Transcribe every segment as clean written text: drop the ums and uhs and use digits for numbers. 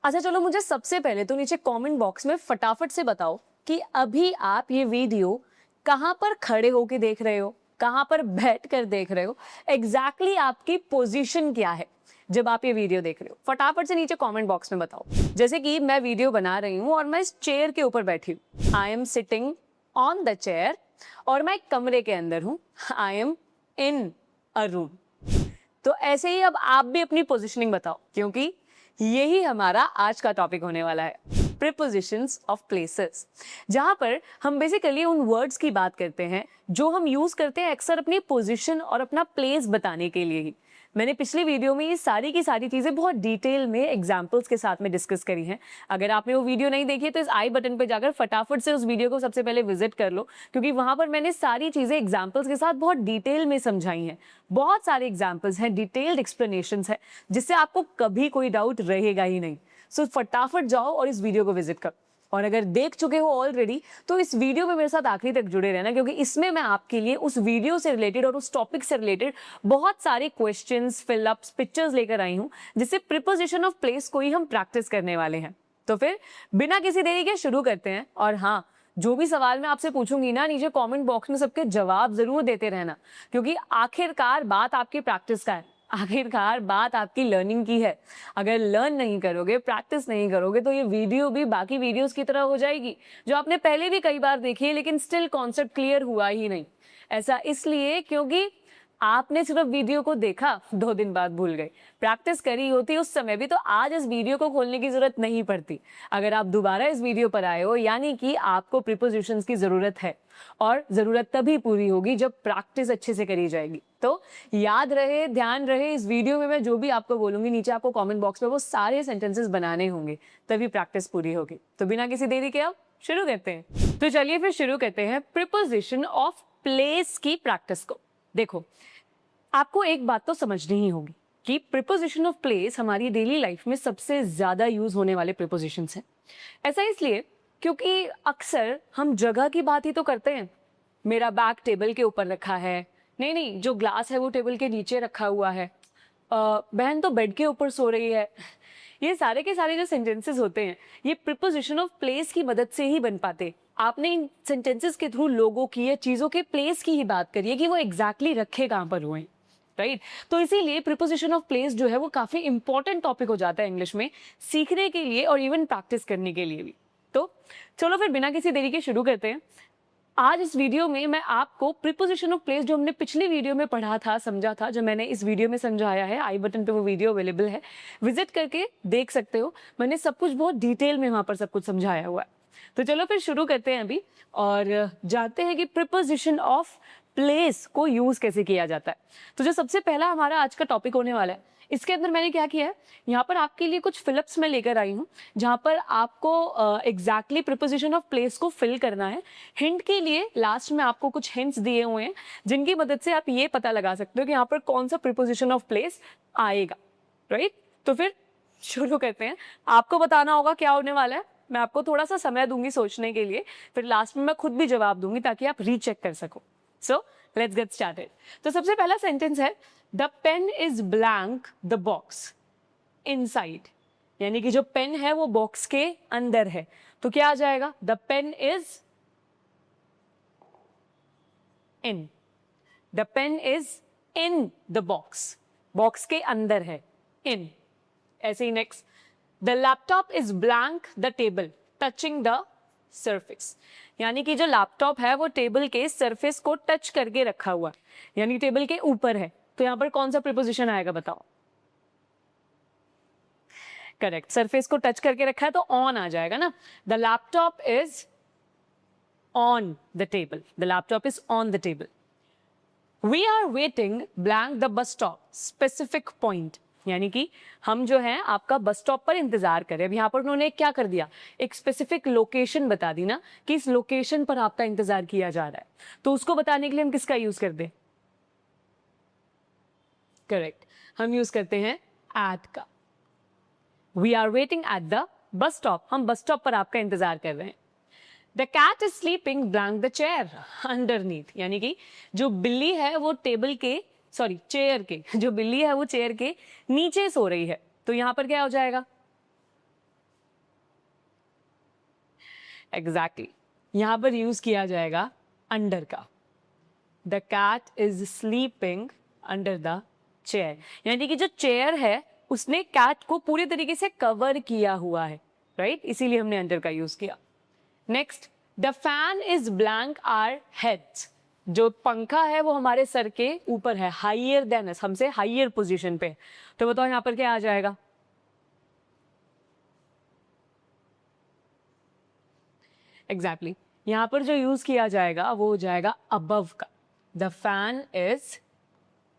अच्छा चलो, मुझे सबसे पहले तो नीचे कमेंट बॉक्स में फटाफट से बताओ कि अभी आप ये वीडियो कहाँ पर खड़े होके देख रहे हो, कहाँ पर बैठ कर देख रहे हो, एग्जैक्टली आपकी पोजीशन क्या है जब आप ये वीडियो देख रहे हो। फटाफट से नीचे कमेंट बॉक्स में बताओ। जैसे कि मैं वीडियो बना रही हूँ और मैं इस चेयर के ऊपर बैठी हूँ, I am sitting on the chair, और मैं एक कमरे के अंदर हूँ, I am in a room. तो ऐसे ही अब आप भी अपनी पोजीशनिंग बताओ, क्योंकि यही हमारा आज का टॉपिक होने वाला है, प्रीपोजिशंस ऑफ प्लेसेस, जहां पर हम बेसिकली उन वर्ड्स की बात करते हैं जो हम यूज करते हैं अक्सर अपनी पोजीशन और अपना प्लेस बताने के लिए ही। मैंने पिछली वीडियो में ये सारी की सारी चीजें बहुत डिटेल में एग्जांपल्स के साथ में डिस्कस करी हैं। अगर आपने वो वीडियो नहीं देखी तो इस आई बटन पे जाकर फटाफट से उस वीडियो को सबसे पहले विजिट कर लो, क्योंकि वहां पर मैंने सारी चीजें एग्जांपल्स के साथ बहुत डिटेल में समझाई हैं। बहुत सारे एग्जांपल्स हैं, डिटेल्ड एक्सप्लेनेशंस हैं, जिससे आपको कभी कोई डाउट रहेगा ही नहीं। सो फटाफट जाओ और इस वीडियो को विजिट करो। और अगर देख चुके हो ऑलरेडी तो इस वीडियो में मेरे साथ आखिरी तक जुड़े रहना, क्योंकि इसमें मैं आपके लिए उस वीडियो से रिलेटेड और उस टॉपिक से रिलेटेड बहुत सारे क्वेश्चंस, फिलअप्स, पिक्चर्स लेकर आई हूं, जिससे प्रीपोजिशन ऑफ प्लेस को ही हम प्रैक्टिस करने वाले हैं। तो फिर बिना किसी देरी के शुरू करते हैं। और हाँ, जो भी सवाल मैं आपसे पूछूंगी ना, नीचे कमेंट बॉक्स में सबके जवाब जरूर देते रहना, क्योंकि आखिरकार बात आपकी प्रैक्टिस का है, आखिरकार बात आपकी लर्निंग की है। अगर लर्न नहीं करोगे, प्रैक्टिस नहीं करोगे, तो ये वीडियो भी बाकी वीडियोस की तरह हो जाएगी जो आपने पहले भी कई बार देखी है, लेकिन स्टिल कॉन्सेप्ट क्लियर हुआ ही नहीं। ऐसा इसलिए क्योंकि आपने सिर्फ वीडियो को देखा, 2 दिन बाद भूल गए। प्रैक्टिस करी होती उस समय भी तो आज इस वीडियो को खोलने की जरूरत नहीं पड़ती। अगर आप दोबारा इस वीडियो पर आए हो, यानी कि आपको प्रीपोजिशंस की जरूरत है, और जरूरत तभी पूरी होगी जब प्रैक्टिस अच्छे से करी जाएगी। तो याद रहे, ध्यान रहे, इस वीडियो में मैं जो भी आपको बोलूंगी, नीचे आपको कमेंट बॉक्स में वो सारे सेंटेंसेस बनाने होंगे, तभी प्रैक्टिस पूरी होगी। तो बिना किसी देरी के अब शुरू करते हैं। तो चलिए फिर शुरू करते हैं प्रीपोजिशन ऑफ प्लेस की प्रैक्टिस को। देखो, आपको एक बात तो समझनी ही होगी कि प्रीपोजिशन ऑफ प्लेस हमारी डेली लाइफ में सबसे ज्यादा यूज होने वाले प्रीपोजिशंस हैं। ऐसा इसलिए क्योंकि अक्सर हम जगह की बात ही तो करते हैं। मेरा बैग टेबल के ऊपर रखा है, नहीं नहीं, जो ग्लास है वो टेबल के नीचे रखा हुआ है, बहन तो बेड के ऊपर सो रही है। ये सारे के सारे जो सेंटेंसेस होते हैं, ये प्रीपोजिशन ऑफ प्लेस की मदद से ही बन पाते। आपने इन सेंटेंसेस के थ्रू लोगों की या चीजों के प्लेस की ही बात करिए कि वो एग्जैक्टली रखे कहाँ पर हुए, राइट। तो इसीलिए प्रीपोजिशन ऑफ प्लेस जो है वो काफी इंपॉर्टेंट टॉपिक हो जाता है इंग्लिश में सीखने के लिए और इवन प्रैक्टिस करने के लिए भी। तो चलो फिर बिना किसी देरी के शुरू करते हैं। आज इस वीडियो में मैं आपको प्रीपोजिशन ऑफ प्लेस जो हमने पिछली वीडियो में पढ़ा था, समझा था, जो मैंने इस वीडियो में समझाया है, आई बटन पे वो वीडियो अवेलेबल है, विजिट करके देख सकते हो। मैंने सब कुछ बहुत डिटेल में वहां पर सब कुछ समझाया हुआ है। तो चलो फिर शुरू करते हैं अभी और जानते हैं कि प्रीपोजिशन ऑफ प्लेस को यूज कैसे किया जाता है। तो जो सबसे पहला हमारा आज का टॉपिक होने वाला है, इसके अंदर मैंने क्या किया है, यहाँ पर आपके लिए कुछ फिलिप्स में लेकर आई हूँ, जहाँ पर आपको एग्जैक्टली प्रीपोजिशन ऑफ प्लेस को फिल करना है। हिंट के लिए लास्ट में आपको कुछ हिंट्स दिए हुए हैं, जिनकी मदद से आप ये पता लगा सकते हो कि यहाँ पर कौन सा प्रीपोजिशन ऑफ प्लेस आएगा, राइट। तो फिर शुरू करते हैं। आपको बताना होगा क्या होने वाला है, मैं आपको थोड़ा सा समय दूंगी सोचने के लिए, फिर लास्ट में मैं खुद भी जवाब दूंगी ताकि आप रीचेक कर सको। So let's get started. तो सबसे पहला सेंटेंस है, the pen is blank the box inside, यानी कि जो पेन है वो बॉक्स के अंदर है। तो क्या आ जाएगा, the pen is in, the pen is in the box, box के अंदर है, इन। ऐसे ही next, the laptop is blank the table touching the surface, यानी कि जो लैपटॉप है वो टेबल के सरफेस को टच करके रखा हुआ है, यानी टेबल के ऊपर है। तो यहां पर कौन सा प्रीपोजिशन आएगा बताओ। करेक्ट, सरफेस को टच करके रखा है तो ऑन आ जाएगा ना। The laptop is on the table, the laptop is on the table. We are waiting blank the bus stop specific point, यानी कि हम जो है आपका बस स्टॉप पर इंतजार करें। अब यहाँ पर उन्होंने क्या कर दिया, एक स्पेसिफिक लोकेशन बता दी ना, कि इस लोकेशन पर आपका इंतजार किया जा रहा है। तो उसको बताने के लिए हम किसका यूज कर दें, करेक्ट, हम यूज करते हैं एट का। We are waiting at the bus stop, हम बस स्टॉप पर आपका इंतजार कर रहे हैं। The cat is sleeping blank the chair underneath, यानी कि जो बिल्ली है वो टेबल के, सॉरी चेयर के, जो बिल्ली है वो चेयर के नीचे सो रही है। तो यहां पर क्या हो जाएगा, एग्जैक्टली यहाँ पर यूज किया जाएगा अंडर का. The cat is sleeping under the chair, यानी कि जो चेयर है उसने कैट को पूरे तरीके से कवर किया हुआ है, राइट? इसीलिए हमने अंडर का यूज किया. Next, the fan is blank our heads. जो पंखा है वो हमारे सर के ऊपर है, हाइयर देन अस, हमसे हाइयर पोजीशन पे. तो बताओ यहाँ पर क्या आ जाएगा? एग्जैक्टली यहाँ पर जो यूज किया जाएगा वो हो जाएगा अबव का. The fan is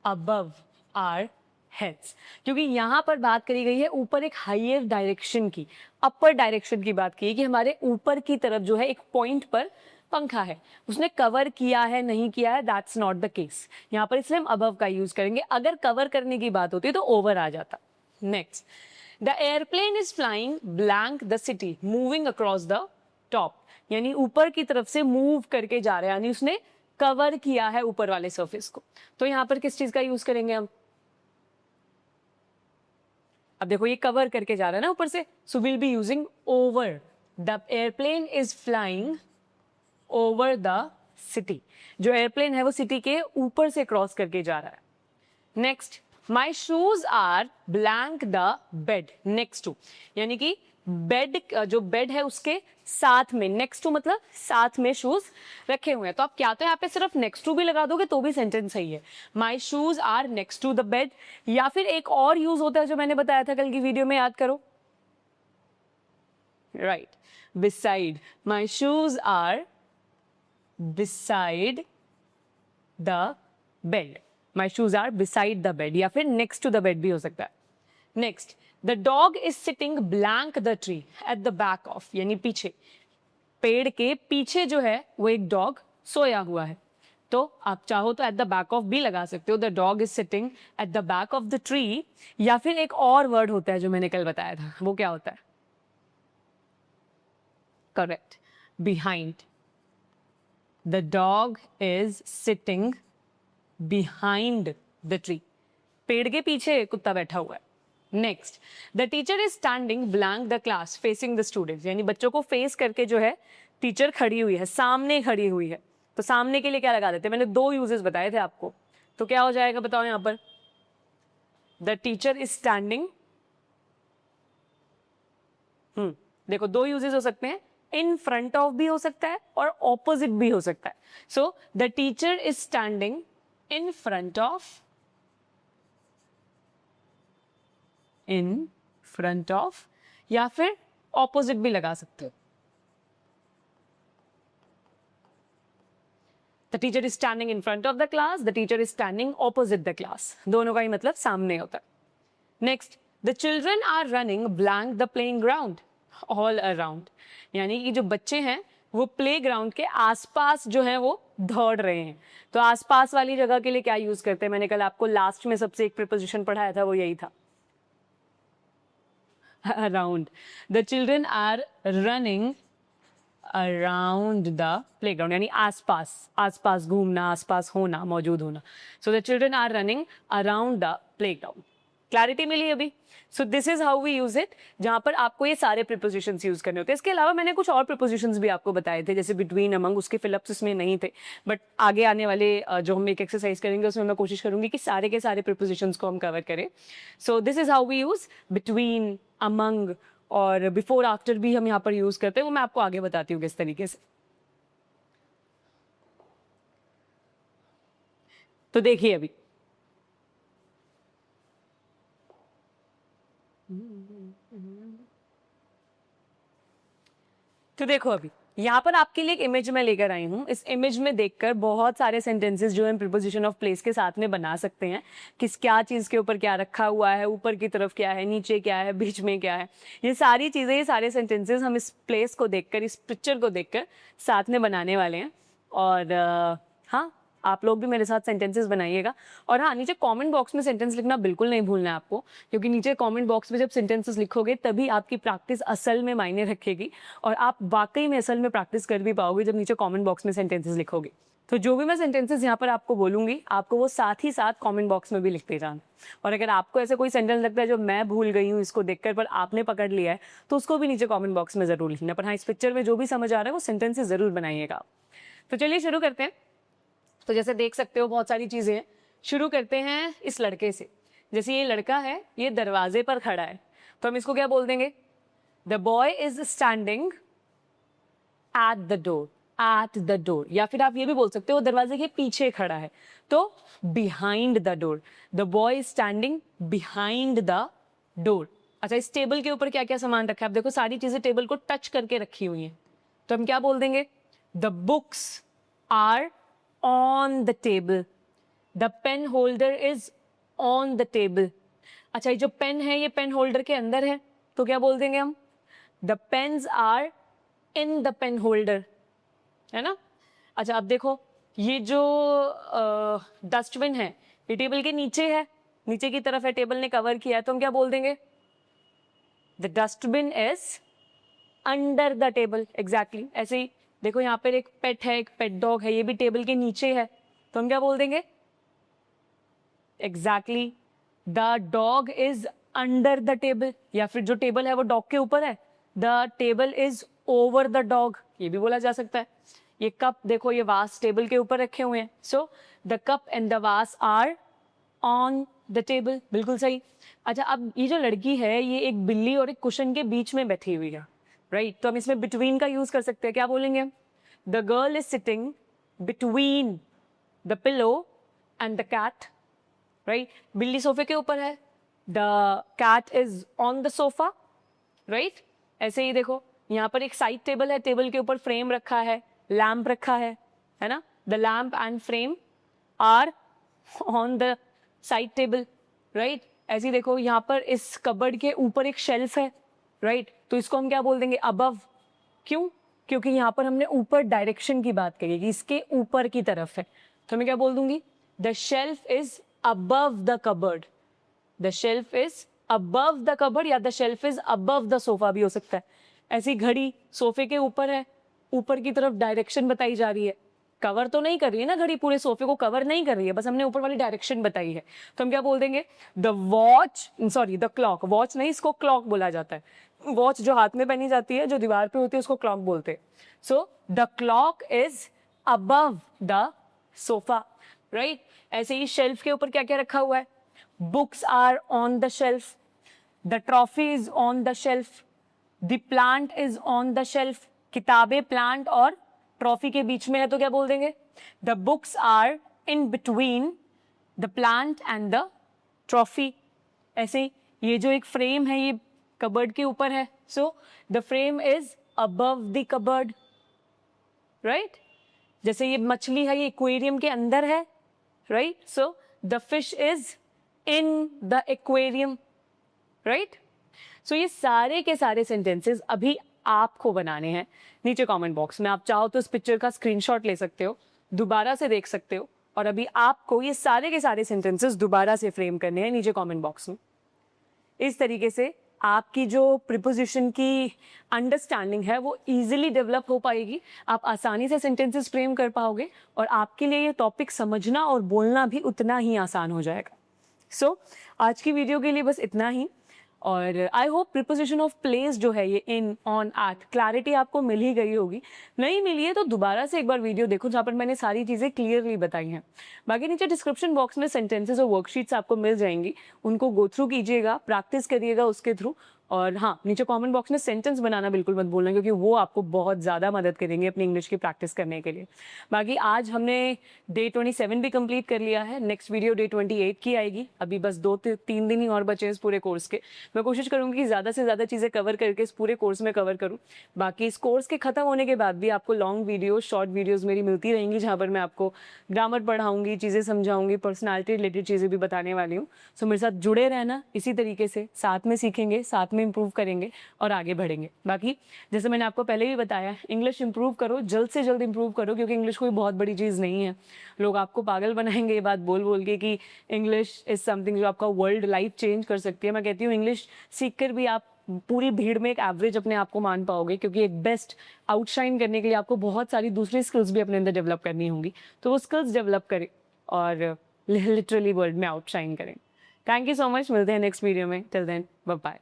above our heads, क्योंकि यहाँ पर बात करी गई है ऊपर एक हाइयर डायरेक्शन की, अपर डायरेक्शन की बात की है कि हमारे ऊपर की तरफ जो है एक पॉइंट पर पंखा है, उसने कवर किया है नहीं किया है, दैट्स नॉट द केस. यहाँ पर इसलिए हम अबव का यूज करेंगे. अगर कवर करने की बात होती तो ओवर आ जाता. Next, the airplane is flying blank the city moving across the top, यानी ऊपर की तरफ से मूव करके जा रहा है, यानी उसने कवर किया है ऊपर वाले सरफेस को. तो यहाँ पर किस चीज का यूज करेंगे हम? अब देखो ये कवर करके जा रहा है ना ऊपर से, so will be using over. The airplane is flying over the city. जो एयरप्लेन है वो सिटी के ऊपर से क्रॉस करके जा रहा है. Next, my shoes are blank the bed next to, यानी कि बेड, जो बेड है उसके साथ में, नेक्स्ट टू मतलब साथ में शूज रखे हुए हैं. तो आप क्या तो यहाँ पे सिर्फ नेक्स्ट टू भी लगा दोगे तो भी सेंटेंस सही है. My shoes are next to the bed. या फिर एक और यूज होता है जो मैंने बताया था कल की वीडियो में, याद करो. Right, beside. My shoes are beside the bed. My shoes are beside the bed, या फिर next to the bed भी हो सकता है. Next, the dog is sitting blank the tree at the back of, यानी पीछे, पेड़ के पीछे जो है वो एक डॉग सोया हुआ है. तो आप चाहो तो at the back of भी लगा सकते हो. The dog is sitting at the back of the tree. या फिर एक और वर्ड होता है जो मैंने कल बताया था, वो क्या होता है? Correct, behind. The dog is sitting behind the tree. पेड़ के पीछे कुत्ता बैठा हुआ है. Next, the teacher is standing blank the class facing the students. यानी बच्चों को फेस करके जो है टीचर खड़ी हुई है, सामने खड़ी हुई है. तो सामने के लिए क्या लगा देते हैं? मैंने दो यूजेस बताए थे आपको. तो क्या हो जाएगा बताओ यहाँ पर? The teacher is standing. देखो दो यूजेस हो सकते हैं, इन फ्रंट ऑफ भी हो सकता है और ऑपोजिट भी हो सकता है. So the teacher is standing in front of, in front of, या फिर ऑपोजिट भी लगा सकते हो. The teacher is standing in front of the class, the teacher is standing opposite the class. दोनों का ही मतलब सामने होता है. Next, the children are running blank the playing ground all around, यानी कि जो बच्चे हैं वो प्ले ग्राउंड के आसपास जो है वो दौड़ रहे हैं. तो आसपास वाली जगह के लिए क्या यूज करते हैं? मैंने कल आपको लास्ट में सबसे एक प्रीपोजिशन पढ़ाया था, वो यही था, around. The children are running around the playground, यानी आसपास, आसपास घूमना, आसपास होना, मौजूद होना. So the children are running around the playground. Clarity मिली अभी? So this is how we use it, जहां पर आपको ये सारे प्रीपोजिशंस यूज करने होते हैं. इसके अलावा मैंने कुछ और प्रीपोजिशंस भी आपको बताए थे, जैसे बिटवीन, अमंग, उसके फिलअप्स इसमें नहीं थे. बट आगे आने वाले जो हम एक एक्सरसाइज करेंगे उसमें मैं कोशिश करूंगी कि सारे के सारे प्रीपोजिशंस को हम कवर करें. So this is how we use between, among, और बिफोर आफ्टर भी हम यहाँ पर यूज करते हैं. वो मैं आपको आगे बताती हूँ किस तरीके से. तो देखिए अभी तो देखो अभी यहाँ पर आपके लिए एक इमेज मैं लेकर आई हूँ. इस इमेज में देखकर बहुत सारे सेंटेंसेस जो हम प्रीपोजिशन ऑफ प्लेस के साथ में बना सकते हैं. किस क्या चीज़ के ऊपर क्या रखा हुआ है, ऊपर की तरफ क्या है, नीचे क्या है, बीच में क्या है, ये सारी चीज़ें, ये सारे सेंटेंसेस हम इस प्लेस को देखकर, इस पिक्चर को देखकर साथ में बनाने वाले हैं. और हाँ, आप लोग भी मेरे साथ सेंटेंसेस बनाइएगा. और हाँ, नीचे कमेंट बॉक्स में सेंटेंस लिखना बिल्कुल नहीं भूलना है आपको, क्योंकि नीचे कमेंट बॉक्स में जब सेंटेंसेस लिखोगे तभी आपकी प्रैक्टिस असल में मायने रखेगी और आप वाकई में असल में प्रैक्टिस कर भी पाओगे जब नीचे कमेंट बॉक्स में सेंटेंसेस लिखोगे. तो जो भी मैं सेंटेंसेस यहाँ पर आपको बोलूँगी आपको वो साथ ही साथ कमेंट बॉक्स में भी लिखते जाना। और अगर आपको ऐसा कोई सेंटेंस लगता है जो मैं भूल गई हूँ इसको देखकर पर आपने पकड़ लिया है तो उसको भी नीचे कमेंट बॉक्स में ज़रूर लिखना। पर हाँ, इस पिक्चर में जो भी समझ आ रहा है वो सेंटेंसेस ज़रूर बनाइएगा। तो चलिए शुरू करते हैं। तो जैसे देख सकते हो बहुत सारी चीज़ें हैं। शुरू करते हैं इस लड़के से। जैसे ये लड़का है, ये दरवाजे पर खड़ा है, तो हम इसको क्या बोल देंगे? The boy is standing at the door, at the door. या फिर आप ये भी बोल सकते हो दरवाजे के पीछे खड़ा है, तो behind the door. The boy is standing behind the door. अच्छा, इस टेबल के ऊपर क्या क्या सामान रखा है? आप देखो सारी चीजें टेबल को टच करके रखी हुई हैं, तो हम क्या बोल देंगे? The books are on the table, the pen holder is on the table. अच्छा, ये जो पेन है ये पेन होल्डर के अंदर है, तो क्या बोल देंगे हम? The pens are in the pen holder, है ना? अच्छा, अब देखो ये जो डस्टबिन है ये टेबल के नीचे है, नीचे की तरफ है, टेबल ने कवर किया है, तो हम क्या बोल देंगे? The dustbin is under the table. Exactly ऐसे ही देखो यहाँ पर एक पेट है, एक पेट डॉग है, ये भी टेबल के नीचे है, तो हम क्या बोल देंगे? Exactly the dog is under the table. या फिर जो टेबल है वो डॉग के ऊपर है, the table is over the dog, ये भी बोला जा सकता है। ये कप देखो, ये वास टेबल के ऊपर रखे हुए हैं, so the cup and the वास आर ऑन द टेबल। बिल्कुल सही। अच्छा, अब ये जो लड़की है ये एक बिल्ली और एक कुशन के बीच में बैठी हुई है, राइट? तो हम इसमें बिटवीन का यूज कर सकते हैं। क्या बोलेंगे? The girl is sitting between the pillow and the cat, right? बिल्ली सोफे के ऊपर है, the cat is on the sofa, right? ऐसे ही देखो यहाँ पर एक साइड टेबल है, टेबल के ऊपर फ्रेम रखा है, लैम्प रखा है ना? The lamp and frame are on the side table, right? ऐसे ही देखो यहाँ पर इस कबर्ड के ऊपर एक शेल्फ है, राइट? तो इसको हम क्या बोल देंगे? अबव। क्यों? क्योंकि यहाँ पर हमने ऊपर डायरेक्शन की बात करी कि इसके ऊपर की तरफ है, तो मैं क्या बोल दूंगी? The shelf is above the cupboard, the shelf is above the cupboard, या the shelf is above the sofa भी हो सकता है। ऐसी घड़ी सोफे के ऊपर है, ऊपर की तरफ डायरेक्शन बताई जा रही है, कवर तो नहीं कर रही है ना घड़ी, पूरे सोफे को कवर नहीं कर रही है, बस हमने ऊपर वाली डायरेक्शन बताई है, तो हम क्या बोल देंगे? The watch, sorry the clock, watch नहीं इसको क्लॉक बोला जाता है। वॉच जो हाथ में पहनी जाती है, जो दीवार पे होती है, उसको क्लॉक बोलते हैं। So the clock is above the sofa, right? ऐसे ही शेल्फ के ऊपर क्या क्या रखा हुआ है? Books are on the shelf, the trophy is on the shelf, the plant is on the shelf. किताबें प्लांट और ट्रॉफी के बीच में है, तो क्या बोल देंगे? The books are in between the plant and the trophy. ऐसे ही ये जो एक फ्रेम है ये कबर्ड के ऊपर है, so the frame is above the cupboard, right? जैसे ये मछली है, ये एक्वेरियम के अंदर है, right? So the fish is in the aquarium, right? So ये सारे के सारे सेंटेंसेस अभी आपको बनाने हैं नीचे कमेंट बॉक्स में। आप चाहो तो इस पिक्चर का स्क्रीनशॉट ले सकते हो, दोबारा से देख सकते हो, और अभी आपको ये सारे के सारे सेंटेंसेस दोबारा से फ्रेम करने हैं नीचे कमेंट बॉक्स में। इस तरीके से आपकी जो प्रीपोजिशन की अंडरस्टैंडिंग है वो इजीली डेवलप हो पाएगी, आप आसानी से सेंटेंसेस फ्रेम कर पाओगे, और आपके लिए ये टॉपिक समझना और बोलना भी उतना ही आसान हो जाएगा। सो आज की वीडियो के लिए बस इतना ही, और I hope preposition of place जो है ये इन, ऑन, एट, क्लैरिटी आपको मिल ही गई होगी। नहीं मिली है तो दोबारा से एक बार वीडियो देखो जहाँ पर मैंने सारी चीज़ें क्लियरली बताई हैं। बाकी नीचे डिस्क्रिप्शन बॉक्स में सेंटेंसेस और वर्कशीट्स आपको मिल जाएंगी, उनको गो थ्रू कीजिएगा, प्रैक्टिस करिएगा उसके थ्रू। और हाँ, नीचे कमेंट बॉक्स में सेंटेंस बनाना बिल्कुल मत भूलना, क्योंकि वो आपको बहुत ज़्यादा मदद करेंगे अपनी इंग्लिश की प्रैक्टिस करने के लिए। बाकी आज हमने डे 27 भी कंप्लीट कर लिया है, नेक्स्ट वीडियो डे 28 की आएगी। अभी बस 2-3 दिन ही और बचे इस पूरे कोर्स के। मैं कोशिश करूँगी कि ज़्यादा से ज़्यादा चीज़ें कवर करके इस पूरे कोर्स में कवर करूँ। बाकी इस कोर्स के ख़त्म होने के बाद भी आपको लॉन्ग वीडियो, शॉर्ट वीडियोज़ मेरी मिलती रहेंगी, जहाँ पर मैं आपको ग्रामर पढ़ाऊँगी, चीज़ें समझाऊँगी, पर्सनैलिटी रिलेटेड चीज़ें भी बताने वाली हूँ। सो मेरे साथ जुड़े रहना, इसी तरीके से साथ में सीखेंगे, साथ में इम्प्रूव करेंगे और आगे बढ़ेंगे। बाकी जैसे मैंने आपको पहले भी बताया, इंग्लिश इंप्रूव करो, जल्द से जल्द इंप्रूव करो, क्योंकि इंग्लिश कोई बहुत बड़ी चीज़ नहीं है। लोग आपको पागल बनाएंगे ये बात बोल बोल के कि इंग्लिश इज़ समथिंग जो आपका वर्ल्ड लाइफ चेंज कर सकती है। मैं कहती हूँ इंग्लिश सीख कर भी आप पूरी भीड़ में एक एवरेज अपने आप को मान पाओगे, क्योंकि एक बेस्ट आउटशाइन करने के लिए आपको बहुत सारी दूसरी स्किल्स भी अपने अंदर डेवलप करनी होंगी। तो वो स्किल्स डेवलप करें और लिटरली वर्ल्ड में आउटशाइन करें। थैंक यू सो मच, मिलते हैं नेक्स्ट वीडियो में। Till then bye bye.